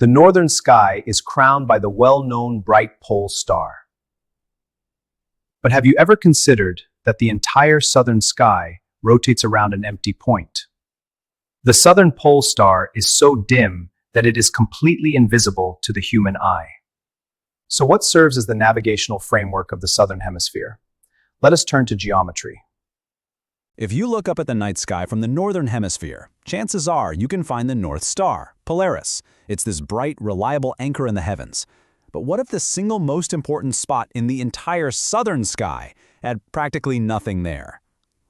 The northern sky is crowned by the well-known bright pole star. But have you ever considered that the entire southern sky rotates around an empty point? The southern pole star is so dim that it is completely invisible to the human eye. So what serves as the navigational framework of the southern hemisphere? Let us turn to geometry. If you look up at the night sky from the northern hemisphere, chances are you can find the North Star, Polaris. It's this bright, reliable anchor in the heavens. But what if the single most important spot in the entire southern sky had practically nothing there?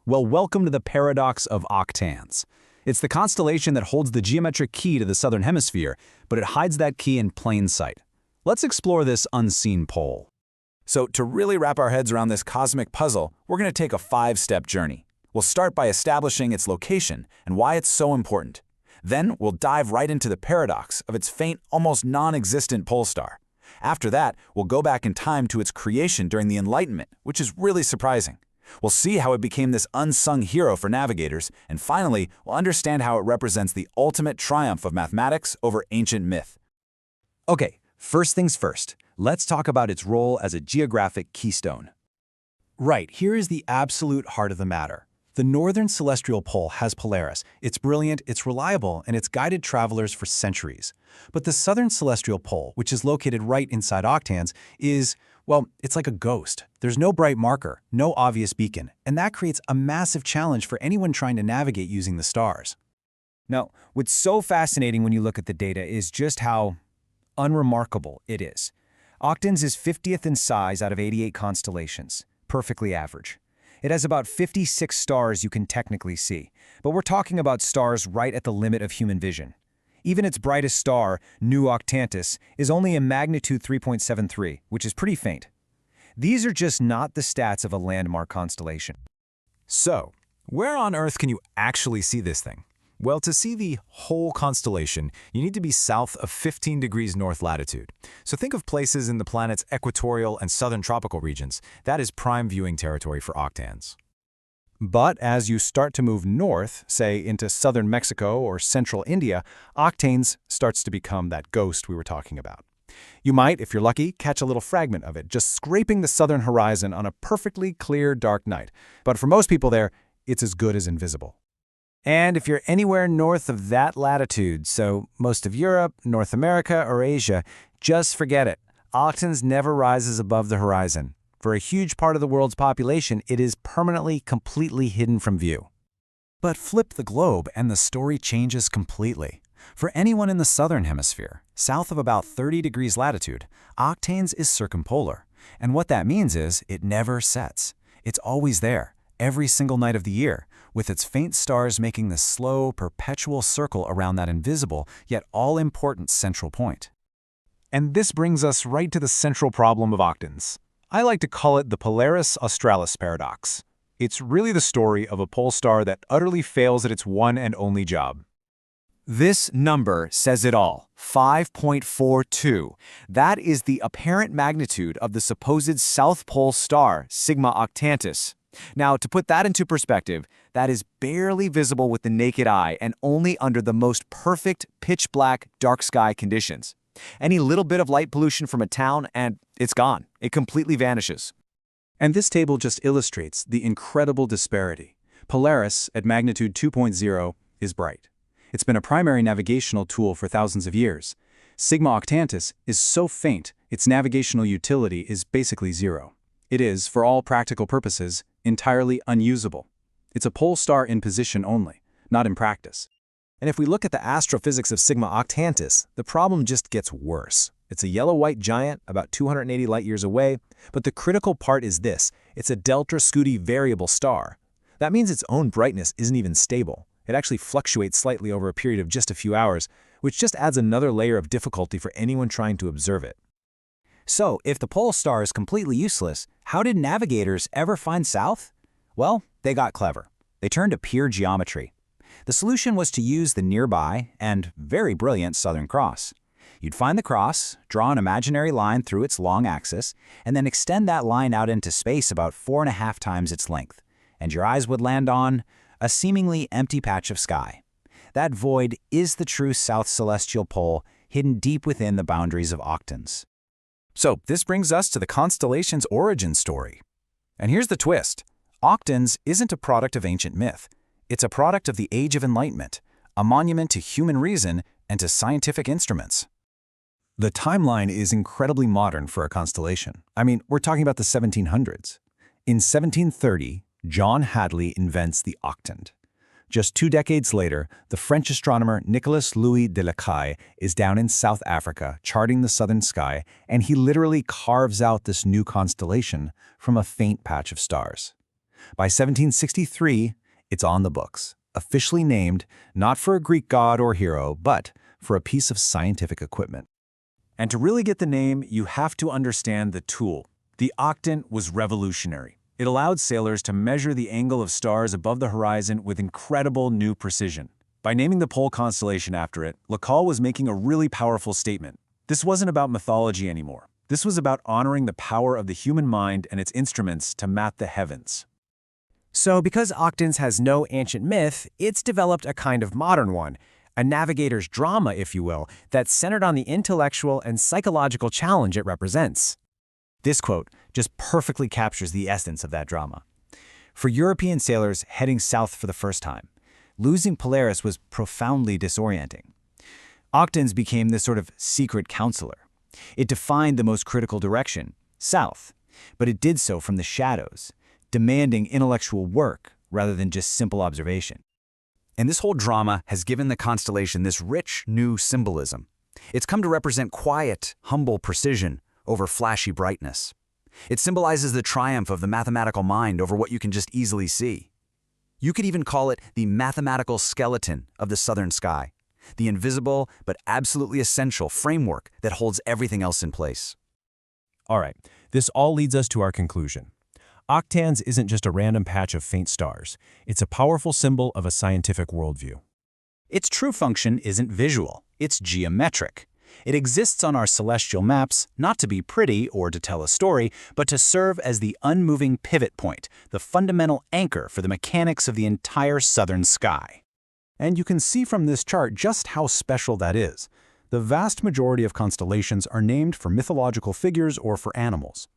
Well, welcome to the paradox of Octans. It's the constellation that holds the geometric key to the southern hemisphere, but it hides that key in plain sight. Let's explore this unseen pole. So to really wrap our heads around this cosmic puzzle, we're going to take a 5-step journey. We'll start by establishing its location and why it's so important. Then we'll dive right into the paradox of its faint, almost non-existent pole star. After that, we'll go back in time to its creation during the Enlightenment, which is really surprising. We'll see how it became this unsung hero for navigators, and finally, we'll understand how it represents the ultimate triumph of mathematics over ancient myth. Okay, first things first, let's talk about its role as a geographic keystone. Right, here is the absolute heart of the matter. The northern celestial pole has Polaris. It's brilliant, it's reliable, and it's guided travelers for centuries. But the southern celestial pole, which is located right inside Octans, is, well, it's like a ghost. There's no bright marker, no obvious beacon, and that creates a massive challenge for anyone trying to navigate using the stars. Now, what's so fascinating when you look at the data is just how unremarkable it is. Octans is 50th in size out of 88 constellations, perfectly average. It has about 56 stars you can technically see, but we're talking about stars right at the limit of human vision. Even its brightest star, Nu Octantis, is only a magnitude 3.73, which is pretty faint. These are just not the stats of a landmark constellation. So, where on Earth can you actually see this thing? Well, to see the whole constellation, you need to be south of 15 degrees north latitude. So think of places in the planet's equatorial and southern tropical regions. That is prime viewing territory for octans. But as you start to move north, say into southern Mexico or central India, Octans starts to become that ghost we were talking about. You might, if you're lucky, catch a little fragment of it, just scraping the southern horizon on a perfectly clear, dark night. But for most people there, it's as good as invisible. And if you're anywhere north of that latitude, so most of Europe, North America, or Asia, just forget it. Octans never rises above the horizon. For a huge part of the world's population, it is permanently, completely hidden from view. But flip the globe and the story changes completely. For anyone in the southern hemisphere, south of about 30 degrees latitude, Octans is circumpolar. And what that means is it never sets. It's always there, every single night of the year, with its faint stars making this slow, perpetual circle around that invisible, yet all-important central point. And this brings us right to the central problem of Octans. I like to call it the Polaris Australis paradox. It's really the story of a pole star that utterly fails at its one and only job. This number says it all, 5.42. That is the apparent magnitude of the supposed South Pole star, Sigma Octantis. Now, to put that into perspective, that is barely visible with the naked eye and only under the most perfect pitch-black, dark sky conditions. Any little bit of light pollution from a town, and it's gone. It completely vanishes. And this table just illustrates the incredible disparity. Polaris, at magnitude 2.0, is bright. It's been a primary navigational tool for thousands of years. Sigma Octantis is so faint, its navigational utility is basically zero. It is, for all practical purposes, entirely unusable. It's a pole star in position only, not in practice. And if we look at the astrophysics of Sigma Octantis, the problem just gets worse. It's a yellow-white giant about 280 light-years away, but the critical part is this: it's a delta Scuti variable star. That means its own brightness isn't even stable. It actually fluctuates slightly over a period of just a few hours, which just adds another layer of difficulty for anyone trying to observe it. So, if the pole star is completely useless, how did navigators ever find south? Well, they got clever. They turned to pure geometry. The solution was to use the nearby and very brilliant Southern Cross. You'd find the cross, draw an imaginary line through its long axis, and then extend that line out into space about 4.5 times its length, and your eyes would land on a seemingly empty patch of sky. That void is the true South Celestial Pole, hidden deep within the boundaries of Octans. So this brings us to the constellation's origin story. And here's the twist. Octans isn't a product of ancient myth. It's a product of the Age of Enlightenment, a monument to human reason and to scientific instruments. The timeline is incredibly modern for a constellation. I mean, we're talking about the 1700s. In 1730, John Hadley invents the octant. Just 2 decades later, the French astronomer Nicolas-Louis de Lacaille is down in South Africa charting the southern sky, and he literally carves out this new constellation from a faint patch of stars. By 1763, it's on the books, officially named not for a Greek god or hero, but for a piece of scientific equipment. And to really get the name, you have to understand the tool. The octant was revolutionary. It allowed sailors to measure the angle of stars above the horizon with incredible new precision. By naming the pole constellation after it, Lacaille was making a really powerful statement. This wasn't about mythology anymore. This was about honoring the power of the human mind and its instruments to map the heavens. So because Octans has no ancient myth, it's developed a kind of modern one, a navigator's drama, if you will, that's centered on the intellectual and psychological challenge it represents. This quote just perfectly captures the essence of that drama. For European sailors heading south for the first time, losing Polaris was profoundly disorienting. Octans became this sort of secret counselor. It defined the most critical direction, south, but it did so from the shadows, demanding intellectual work rather than just simple observation. And this whole drama has given the constellation this rich, new symbolism. It's come to represent quiet, humble precision over flashy brightness. It symbolizes the triumph of the mathematical mind over what you can just easily see. You could even call it the mathematical skeleton of the southern sky, the invisible but absolutely essential framework that holds everything else in place. All right, this all leads us to our conclusion. Octans isn't just a random patch of faint stars. It's a powerful symbol of a scientific worldview. Its true function isn't visual, it's geometric. It exists on our celestial maps not to be pretty or to tell a story, but to serve as the unmoving pivot point, the fundamental anchor for the mechanics of the entire southern sky. And you can see from this chart just how special that is. The vast majority of constellations are named for mythological figures or for animals.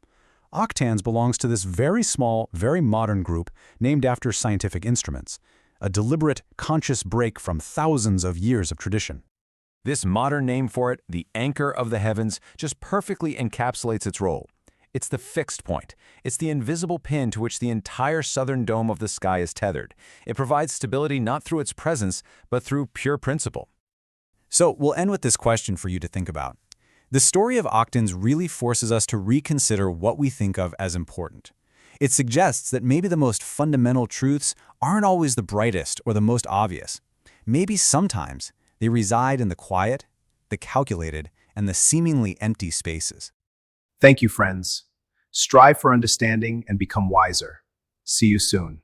Octans belongs to this very small, very modern group named after scientific instruments, a deliberate, conscious break from thousands of years of tradition. This modern name for it, the anchor of the heavens, just perfectly encapsulates its role. It's the fixed point. It's the invisible pin to which the entire southern dome of the sky is tethered. It provides stability not through its presence, but through pure principle. So we'll end with this question for you to think about. The story of Octans really forces us to reconsider what we think of as important. It suggests that maybe the most fundamental truths aren't always the brightest or the most obvious. Maybe sometimes they reside in the quiet, the calculated, and the seemingly empty spaces. Thank you, friends. Strive for understanding and become wiser. See you soon.